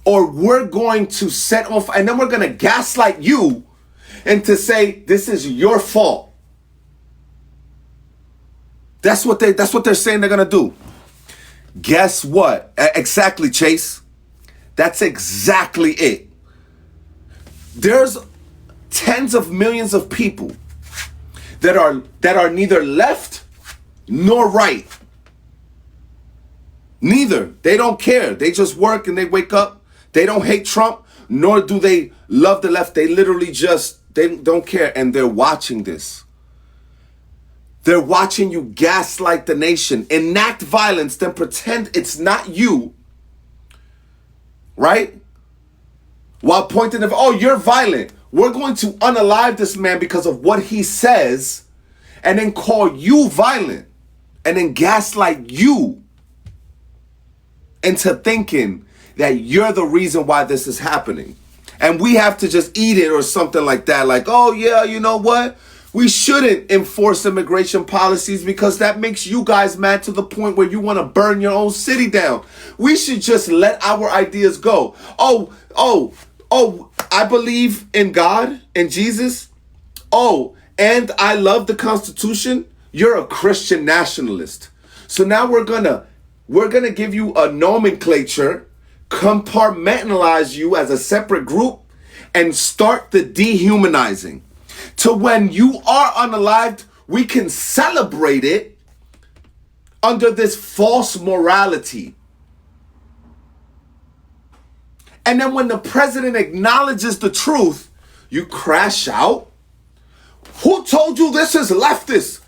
or we're going to set off, and then we're going to gaslight you into say this is your fault. That's what they're saying they're going to do. Guess what? Exactly, Chase. That's exactly it. There's tens of millions of people that are neither left nor right. Neither. They don't care. They just work and they wake up. They don't hate Trump, nor do they love the left. They literally they don't care. And they're watching this. They're watching you gaslight the nation, enact violence, then pretend it's not you, right? While pointing at, oh, you're violent. We're going to unalive this man because of what he says, and then call you violent, and then gaslight you into thinking that you're the reason why this is happening. And we have to just eat it or something like that. Like, oh yeah, you know what? We shouldn't enforce immigration policies because that makes you guys mad to the point where you want to burn your own city down. We should just let our ideas go. Oh, I believe in God and Jesus. Oh, and I love the Constitution. You're a Christian nationalist. So now we're gonna give you a nomenclature, compartmentalize you as a separate group, and start the dehumanizing. To when you are unalived, we can celebrate it under this false morality. And then when the president acknowledges the truth, you crash out. Who told you this is leftist?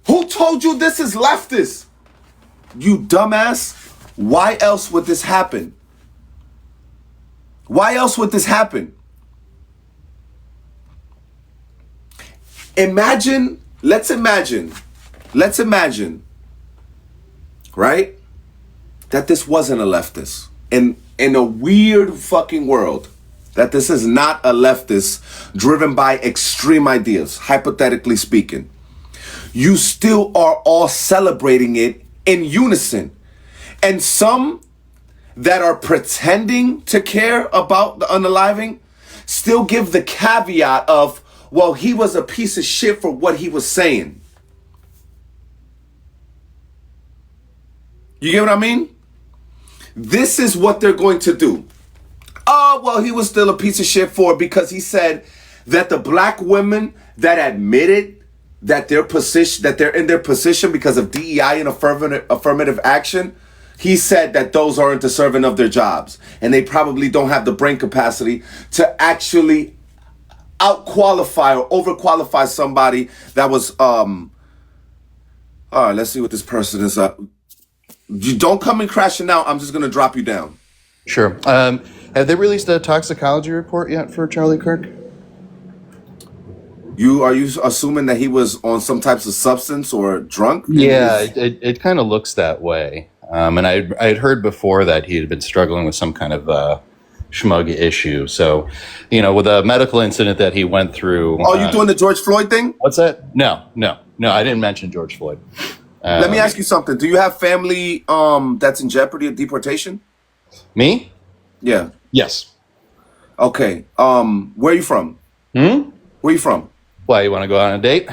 Who told you this is leftist? You dumbass. Why else would this happen? Why else would this happen? Let's imagine, right? That this wasn't a leftist. In a weird fucking world, that this is not a leftist driven by extreme ideas, hypothetically speaking. You still are all celebrating it in unison. And some that are pretending to care about the unaliving still give the caveat of, well, he was a piece of shit for what he was saying. You get what I mean? This is what they're going to do. Oh, well, he was still a piece of shit because he said that the black women that admitted that they're in their position because of DEI and affirmative action, he said that those aren't deserving of their jobs. And they probably don't have the brain capacity to actually out-qualify or over-qualify somebody that was, all right, let's see what this person is. You don't come in crashing out. I'm just going to drop you down. Sure. Have they released a toxicology report yet for Charlie Kirk? Are you assuming that he was on some types of substance or drunk? Yeah, it kind of looks that way. And I had heard before that he had been struggling with some kind of schmug issue. So, with a medical incident that he went through. Oh, you doing the George Floyd thing? What's that? No, I didn't mention George Floyd. Let me ask you something. Do you have family that's in jeopardy of deportation? Me? Yeah. Yes. Okay. Where are you from? Where are you from? Why, you want to go on a date?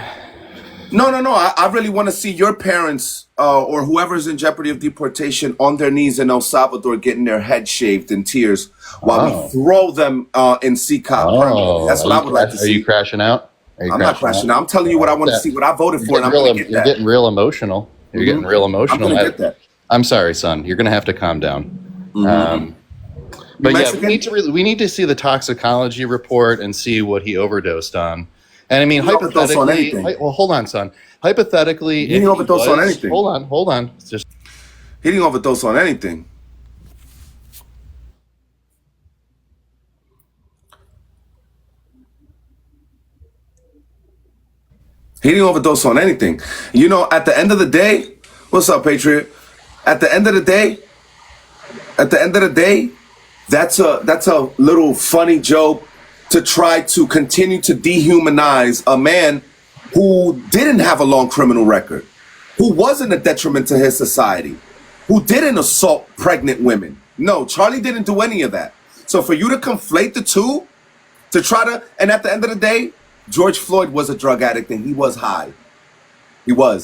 No. I really want to see your parents or whoever's in jeopardy of deportation on their knees in El Salvador getting their head shaved in tears while we throw them in CCOP. That's what I would like to see. Are you crashing out? I'm not crashing out. I'm telling you what I want to see, what I voted for, and I'm going to get that. You're getting real emotional. You're getting real emotional. I'm going to get that. I'm sorry, son. You're going to have to calm down. But yeah, we need to see the toxicology report and see what he overdosed on. And I mean, hypothetically, well, hold on, son. Hypothetically, he didn't overdose on anything. Hold on. He didn't overdose on anything. He didn't overdose on anything. At the end of the day, what's up, Patriot? At the end of the day, that's a little funny joke to try to continue to dehumanize a man who didn't have a long criminal record, who wasn't a detriment to his society, who didn't assault pregnant women, No, Charlie didn't do any of that. So for you to conflate the two, to try to, and at the end of the day, George Floyd was a drug addict and he was high. He was.